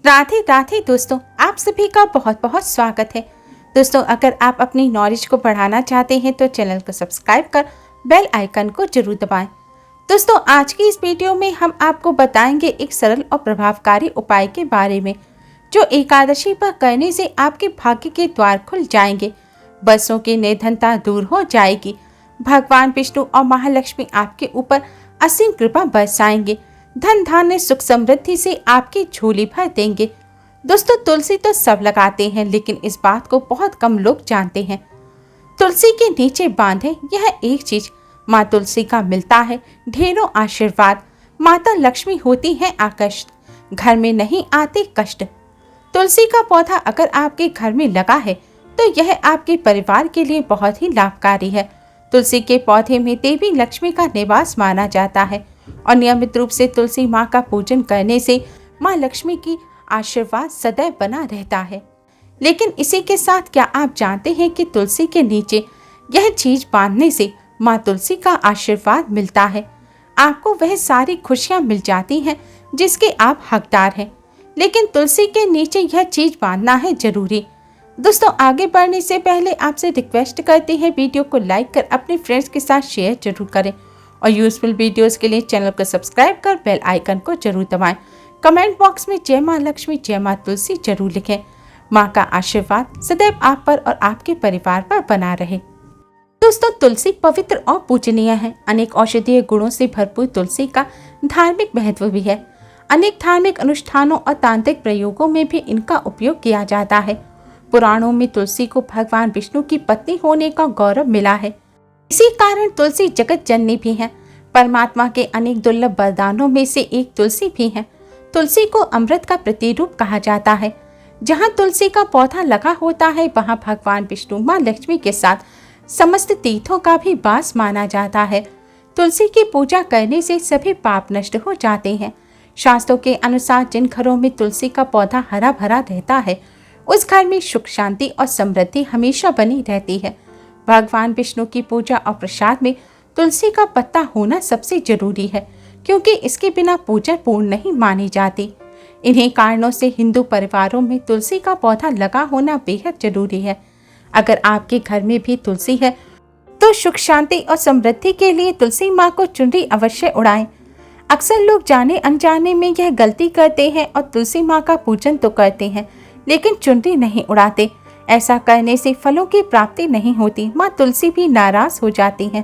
राधे राधे दोस्तों, आप सभी का बहुत बहुत स्वागत है। दोस्तों, अगर आप अपनी नॉलेज को बढ़ाना चाहते हैं तो चैनल को सब्सक्राइब कर बेल आइकन को जरूर दबाएं। दोस्तों, आज की इस वीडियो में हम आपको बताएंगे एक सरल और प्रभावकारी उपाय के बारे में जो एकादशी पर करने से आपके भाग्य के द्वार खुल जाएंगे, बरसों की निर्धनता दूर हो जाएगी, भगवान विष्णु और महालक्ष्मी आपके ऊपर असीम कृपा बरसाएंगे, धन धान्य सुख समृद्धि से आपकी झोली भर देंगे। दोस्तों, तुलसी तो सब लगाते हैं, लेकिन इस बात को बहुत कम लोग जानते हैं। तुलसी के नीचे बांधे यह एक चीज माँ तुलसी का मिलता है ढेरों आशीर्वाद। माता लक्ष्मी होती है आकर्षित, घर में नहीं आते कष्ट। तुलसी का पौधा अगर आपके घर में लगा है तो यह आपके परिवार के लिए बहुत ही लाभकारी है। तुलसी के पौधे में देवी लक्ष्मी का निवास माना जाता है और नियमित रूप से तुलसी माँ का पूजन करने से माँ लक्ष्मी की आशीर्वाद सदैव बना रहता है। लेकिन इसी के साथ क्या आप जानते हैं कि तुलसी के नीचे यह चीज बांधने से माँ तुलसी का आशीर्वाद मिलता है, आपको वह सारी खुशियाँ मिल जाती हैं जिसके आप हकदार हैं। लेकिन तुलसी के नीचे यह चीज बांधना है जरूरी। दोस्तों, आगे बढ़ने से पहले आपसे रिक्वेस्ट करते हैं वीडियो को लाइक कर अपने फ्रेंड्स के साथ शेयर जरूर करें और यूजफुल वीडियोस के लिए चैनल को सब्सक्राइब कर बेल आइकन को जरूर दबाएं। कमेंट बॉक्स में जय माँ लक्ष्मी जय माँ तुलसी जरूर लिखें। माँ का आशीर्वाद सदैव आप पर और आपके परिवार पर बना रहे। दोस्तों, तुलसी पवित्र और पूजनीय है। अनेक औषधीय गुणों से भरपूर तुलसी का धार्मिक महत्व भी है। अनेक धार्मिक अनुष्ठानों और तांत्रिक प्रयोगों में भी इनका उपयोग किया जाता है। पुराणों में तुलसी को भगवान विष्णु की पत्नी होने का गौरव मिला है। इसी कारण तुलसी जगत जननी भी है। परमात्मा के अनेक दुर्लभ वरदानों में से एक तुलसी भी है। तुलसी को अमृत का प्रतिरूप कहा जाता है। जहाँ तुलसी का पौधा लगा होता है वहाँ भगवान विष्णु माँ लक्ष्मी के साथ समस्त तीर्थों का भी वास माना जाता है। तुलसी की पूजा करने से सभी पाप नष्ट हो जाते हैं। शास्त्रों के अनुसार जिन घरों में तुलसी का पौधा हरा भरा रहता है उस घर में सुख शांति और समृद्धि हमेशा बनी रहती है। भगवान विष्णु की पूजा और प्रसाद में तुलसी का पत्ता होना सबसे जरूरी है, क्योंकि इसके बिना पूजा पूर्ण नहीं मानी जाती। इन्हीं कारणों से हिंदू परिवारों में तुलसी का पौधा लगा होना बेहद जरूरी है। अगर आपके घर में भी तुलसी है तो सुख शांति और समृद्धि के लिए तुलसी माँ को चुनरी अवश्य उड़ाएं। अक्सर लोग जाने अनजाने में यह गलती करते हैं और तुलसी माँ का पूजन तो करते हैं लेकिन चुनरी नहीं उड़ाते। ऐसा करने से फलों की प्राप्ति नहीं होती, माँ तुलसी भी नाराज हो जाती हैं।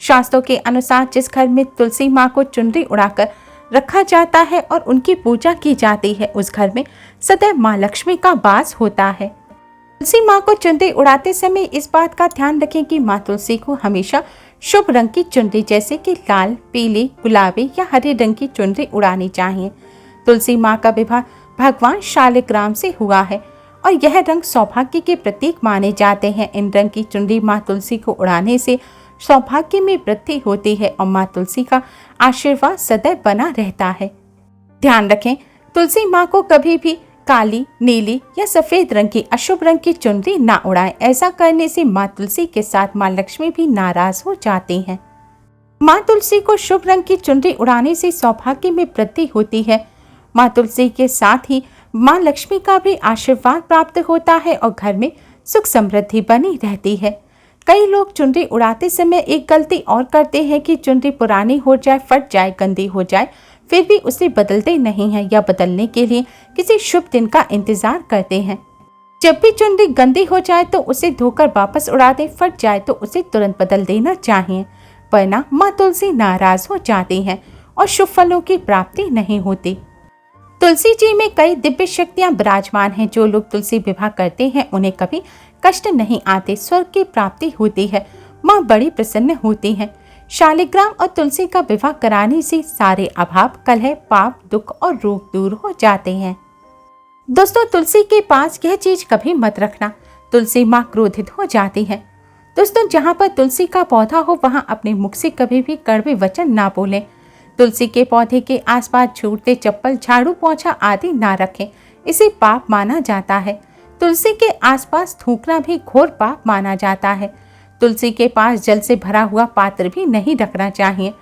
शास्त्रों के अनुसार जिस घर में तुलसी माँ को चुनरी उड़ाकर रखा जाता है और उनकी पूजा की जाती है उस घर में सदैव माँ लक्ष्मी का वास होता है। तुलसी माँ को चुनरी उड़ाते समय इस बात का ध्यान रखें कि माँ तुलसी को हमेशा शुभ रंग की चुनरी जैसे कि लाल, पीली, गुलाबी या हरे रंग की चुनरी उड़ानी चाहिए। तुलसी माँ का विवाह भगवान शालिग्राम से हुआ है और यह रंग सौभाग्य के प्रतीक माने जाते हैं। इन रंग की चुनरी माँ तुलसी को उड़ाने से सौभाग्य में वृद्धि होती है और माँ तुलसी का आशीर्वाद सदैव बना रहता है। ध्यान रखें, तुलसी माँ को कभी भी काली, नीली या सफेद रंग की अशुभ रंग की चुनरी ना उड़ाएं। ऐसा करने से माँ तुलसी के साथ माँ लक्ष्मी भी नाराज हो जाती हैं। माँ तुलसी को शुभ रंग की चुनरी उड़ाने से सौभाग्य में वृद्धि होती है। माँ तुलसी के साथ ही माँ लक्ष्मी का भी आशीर्वाद प्राप्त होता है और घर में सुख समृद्धि बनी रहती है। कई लोग चुनरी उड़ाते समय एक गलती और करते हैं कि चुनरी पुरानी हो जाए, फट जाए, गंदी हो जाए, फिर भी उसे बदलते नहीं हैं या बदलने के लिए किसी शुभ दिन का इंतजार करते हैं। जब भी चुनरी गंदी हो जाए तो उसे धोकर वापस उड़ा दें, फट जाए तो उसे तुरंत बदल देना चाहिए, वरना माँ तुलसी नाराज हो जाती हैं और शुभ फलों की प्राप्ति नहीं होती। तुलसी जी में कई दिव्य शक्तियां विराजमान हैं। जो लोग तुलसी विवाह करते हैं उन्हें कभी कष्ट नहीं आते, स्वर्ग की प्राप्ति होती है, माँ बड़ी प्रसन्न होती हैं। शालिग्राम और तुलसी का विवाह कराने से सारे अभाव, कलह, पाप, दुख और रोग दूर हो जाते हैं। दोस्तों, तुलसी के पास यह चीज कभी मत रखना, तुलसी माँ क्रोधित हो जाती है। दोस्तों, जहाँ पर तुलसी का पौधा हो वहाँ अपने मुख से कभी भी कड़वे वचन ना बोलें। तुलसी के पौधे के आसपास जूते, चप्पल, झाड़ू, पोंछा आदि ना रखें, इसे पाप माना जाता है। तुलसी के आसपास थूकना भी घोर पाप माना जाता है। तुलसी के पास जल से भरा हुआ पात्र भी नहीं रखना चाहिए।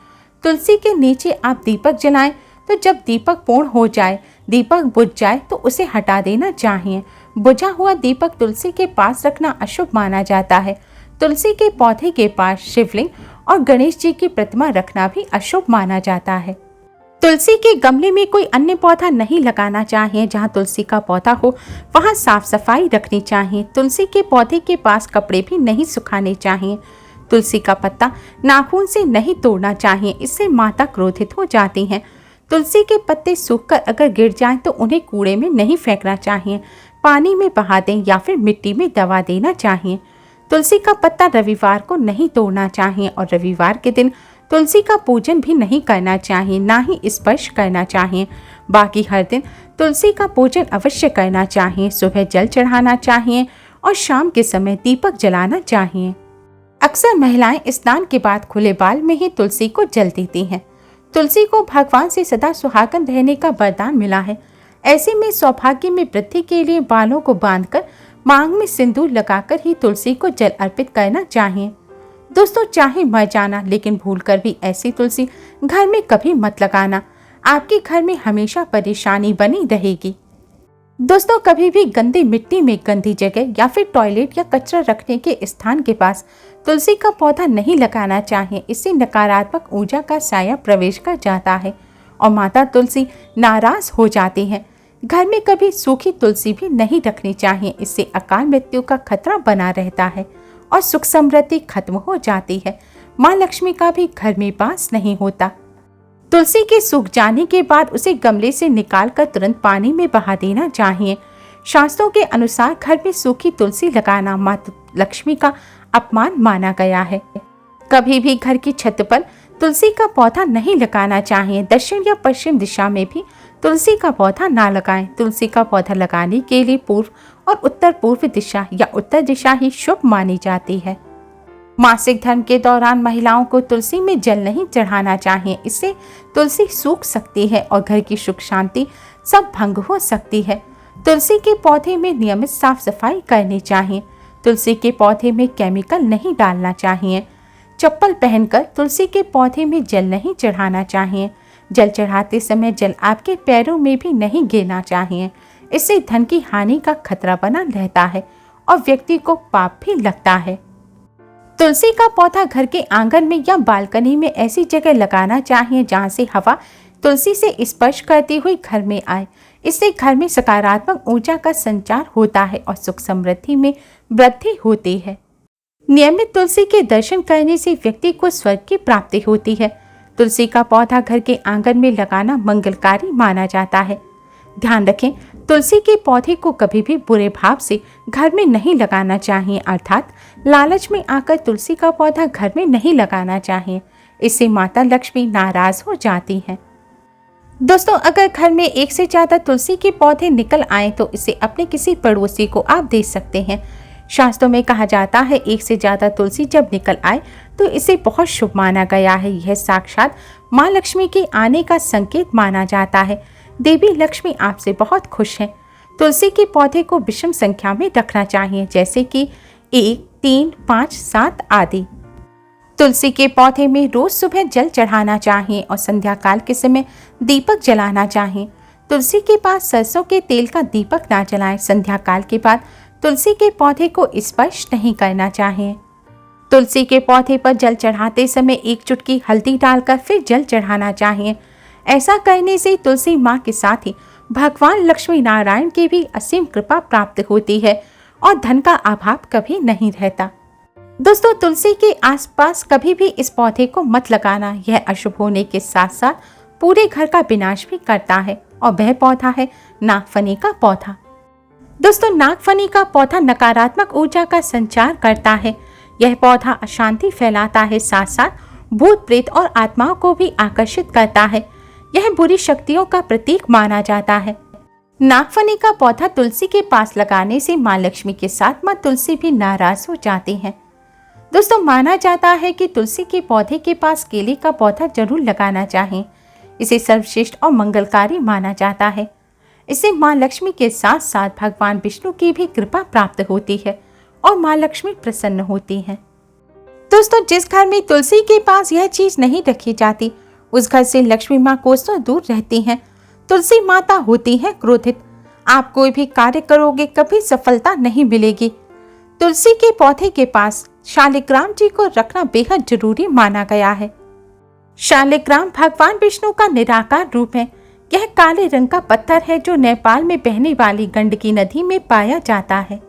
तुलसी के नीचे आप दीपक जलाएं तो जब दीपक पूर्ण हो जाए, दीपक बुझ जाए तो उसे हटा देना चाहिए। बुझा हुआ दीपक तुलसी के पास रखना अशुभ माना जाता है। तुलसी के पौधे के पास शिवलिंग और गणेश जी की प्रतिमा रखना भी अशुभ माना जाता है। तुलसी के गमले में कोई अन्य पौधा नहीं लगाना चाहिए। जहाँ तुलसी का पौधा हो वहाँ साफ सफाई रखनी चाहिए। तुलसी के पौधे के पास कपड़े भी नहीं सुखाने चाहिए। तुलसी का पत्ता नाखून से नहीं तोड़ना चाहिए, इससे माता क्रोधित हो जाती हैं। तुलसी के पत्ते सूखकर अगर गिर जाएं तो उन्हें कूड़े में नहीं फेंकना चाहिए, पानी में बहा दें या फिर मिट्टी में दबा देना चाहिए। तुलसी का पत्ता रविवार को नहीं तोड़ना चाहिए और रविवार के दिन तुलसी का पूजन भी नहीं करना चाहिए, ना ही स्पर्श करना चाहिए। बाकी हर दिन तुलसी का पूजन अवश्य करना चाहिए। सुबह जल चढ़ाना चाहिए और शाम के समय दीपक जलाना चाहिए। अक्सर महिलाएं स्नान के बाद खुले बाल में ही तुलसी को जल देती हैं। तुलसी को भगवान से सदा सुहागन रहने का वरदान मिला है। ऐसे में सौभाग्य में वृद्धि के लिए बालों को बांधकर मांग में सिंदूर लगाकर ही तुलसी को जल अर्पित करना चाहिए। दोस्तों, चाहे मर जाना लेकिन भूलकर भी ऐसी तुलसी घर में कभी मत लगाना, आपके घर में हमेशा परेशानी बनी रहेगी। दोस्तों, कभी भी गंदी मिट्टी में गंदी जगह या फिर टॉयलेट या कचरा रखने के स्थान के पास तुलसी का पौधा नहीं लगाना चाहिए। इससे नकारात्मक ऊर्जा का साया प्रवेश कर जाता है और माता तुलसी नाराज हो जाती हैं। घर में कभी सूखी तुलसी भी नहीं रखनी चाहिए, इससे अकाल मृत्यु का खतरा बना रहता है और सुख समृद्धि खत्म हो जाती है। माँ लक्ष्मी का भी घर में वास नहीं होता। तुलसी के सूख जाने के बाद उसे गमले से निकालकर तुरंत पानी में बहा देना चाहिए। शास्त्रों के अनुसार घर में सूखी तुलसी लगाना माँ लक्ष्मी का अपमान माना गया है। कभी भी घर की छत पर तुलसी का पौधा नहीं लगाना चाहिए। दक्षिण या पश्चिम दिशा में भी तुलसी का पौधा ना लगाएं। तुलसी का पौधा लगाने के लिए पूर्व और उत्तर पूर्व दिशा या उत्तर दिशा ही शुभ मानी जाती है। मासिक धर्म के दौरान महिलाओं को तुलसी में जल नहीं चढ़ाना चाहिए, इससे तुलसी सूख सकती है और घर की सुख शांति सब भंग हो सकती है। तुलसी के पौधे में नियमित साफ सफाई करनी चाहिए। तुलसी के पौधे में केमिकल नहीं डालना चाहिए। चप्पल पहनकर तुलसी के पौधे में जल नहीं चढ़ाना चाहिए। जल चढ़ाते समय जल आपके पैरों में भी नहीं गिरना चाहिए, इससे धन की हानि का खतरा बना रहता है और व्यक्ति को पाप भी लगता है। तुलसी का पौधा घर के आंगन में या बालकनी में ऐसी जगह लगाना चाहिए जहां से हवा तुलसी से स्पर्श करती हुई घर में आए। इससे घर में सकारात्मक ऊर्जा का संचार होता है और सुख समृद्धि में वृद्धि होती है। नियमित तुलसी के दर्शन करने से व्यक्ति को स्वर्ग की प्राप्ति होती है। तुलसी का पौधा घर के आंगन में लगाना मंगलकारी माना जाता है। ध्यान रखें, तुलसी के पौधे को कभी भी बुरे भाव से घर में नहीं लगाना चाहिए, अर्थात लालच में आकर तुलसी का पौधा घर में नहीं लगाना चाहिए। इससे माता लक्ष्मी नाराज हो जाती हैं। दोस्तों, अगर घर में एक से ज्यादा तुलसी के पौधे निकल आए तो इसे अपने किसी पड़ोसी को आप दे सकते हैं। शास्त्रों में कहा जाता है एक से ज्यादा तुलसी जब निकल आए तो इसे बहुत शुभ माना गया है। यह साक्षात माँ लक्ष्मी के आने का संकेत माना जाता है। देवी लक्ष्मी आपसे बहुत खुश हैं। तुलसी के पौधे को विषम संख्या में रखना चाहिए, जैसे कि 1, 3, 5, 7 आदि। तुलसी के पौधे में रोज सुबह जल चढ़ाना चाहिए और संध्या काल के समय दीपक जलाना चाहिए। तुलसी के पास सरसों के तेल का दीपक ना जलाएं। संध्या काल के बाद तुलसी के पौधे को स्पर्श नहीं करना चाहिए। तुलसी के पौधे पर जल चढ़ाते समय 1 चुटकी हल्दी डालकर फिर जल चढ़ाना चाहिए। ऐसा करने से तुलसी माँ के साथ ही भगवान लक्ष्मी नारायण की भी असीम कृपा प्राप्त होती है और धन का अभाव कभी नहीं रहता। दोस्तों, तुलसी के आसपास कभी भी इस पौधे को मत लगाना। यह अशुभ होने के साथ साथ पूरे घर का विनाश भी करता है और वह पौधा है नागफनी का पौधा। दोस्तों, नागफनी का पौधा नकारात्मक ऊर्जा का संचार करता है। यह पौधा अशांति फैलाता है, साथ साथ भूत प्रेत और आत्माओं को भी आकर्षित करता है। यह बुरी शक्तियों का प्रतीक माना जाता है। नागफनी का पौधा तुलसी के पास लगाने से माँ लक्ष्मी के साथ माँ तुलसी भी नाराज हो जाती हैं। दोस्तों, माना जाता है कि तुलसी के पौधे के पास केले का पौधा जरूर लगाना चाहिए। इसे सर्वश्रेष्ठ और मंगलकारी माना जाता है। इससे माँ लक्ष्मी के साथ साथ भगवान विष्णु की भी कृपा प्राप्त होती है और माँ लक्ष्मी प्रसन्न होती हैं। दोस्तों, जिस घर में तुलसी के पास यह चीज नहीं रखी जाती उस घर से लक्ष्मी माँ कोसों दूर रहती हैं। तुलसी माता होती है क्रोधित। आप कोई भी कार्य करोगे कभी सफलता नहीं मिलेगी। तुलसी के पौधे के पास शालिग्राम जी को रखना बेहद जरूरी माना गया है। शालिग्राम भगवान विष्णु का निराकार रूप है। यह काले रंग का पत्थर है जो नेपाल में बहने वाली गंडकी नदी में पाया जाता है।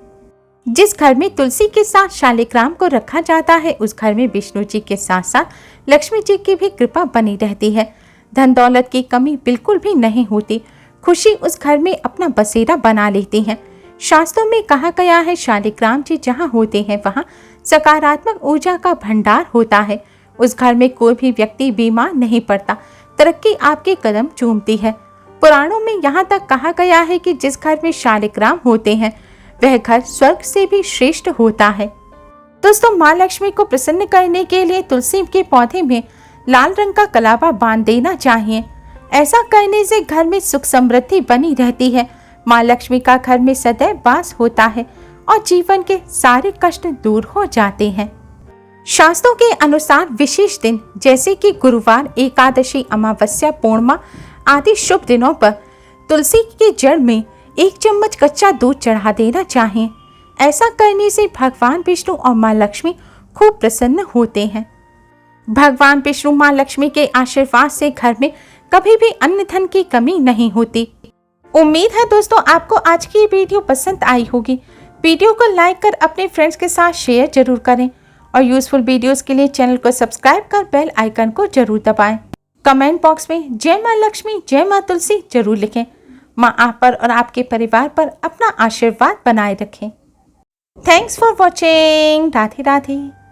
जिस घर में तुलसी के साथ शालिग्राम को रखा जाता है उस घर में विष्णु जी के साथ साथ लक्ष्मी जी की भी कृपा बनी रहती है। धन दौलत की कमी बिल्कुल भी नहीं होती। खुशी उस घर में अपना बसेरा बना लेती है। शास्त्रों में कहा गया है शालिग्राम जी जहाँ होते हैं वहाँ सकारात्मक ऊर्जा का भंडार होता है। उस घर में कोई भी व्यक्ति बीमार नहीं पड़ता। तरक्की आपके कदम चूमती है। पुराणों में यहाँ तक कहा गया है कि जिस घर में शालिग्राम होते हैं वह घर स्वर्ग से भी श्रेष्ठ होता है। दोस्तों, माँ लक्ष्मी को प्रसन्न करने के लिए तुलसी के पौधे में लाल रंग का कलावा बांध देना चाहिए। ऐसा करने से घर में सुख समृद्धि बनी रहती है। माँ लक्ष्मी का घर में सदैव वास होता है और जीवन के सारे कष्ट दूर हो जाते हैं। शास्त्रों के अनुसार विशेष दिन जैसे कि गुरुवार, एकादशी, अमावस्या, पूर्णिमा आदि शुभ दिनों पर तुलसी की जड़ में 1 चम्मच कच्चा दूध चढ़ा देना चाहिए। ऐसा करने से भगवान विष्णु और माँ लक्ष्मी खूब प्रसन्न होते हैं। भगवान विष्णु माँ लक्ष्मी के आशीर्वाद से घर में कभी भी अन्न धन की कमी नहीं होती। उम्मीद है दोस्तों आपको आज की वीडियो पसंद आई होगी। वीडियो को लाइक कर अपने फ्रेंड्स के साथ शेयर जरूर करें और यूजफुल वीडियोस के लिए चैनल को सब्सक्राइब कर बेल आइकन को जरूर दबाएं। कमेंट बॉक्स में जय माँ लक्ष्मी, जय माँ तुलसी जरूर लिखें। माँ आप पर और आपके परिवार पर अपना आशीर्वाद बनाए रखें। Thanks for watching. Radhe Radhe.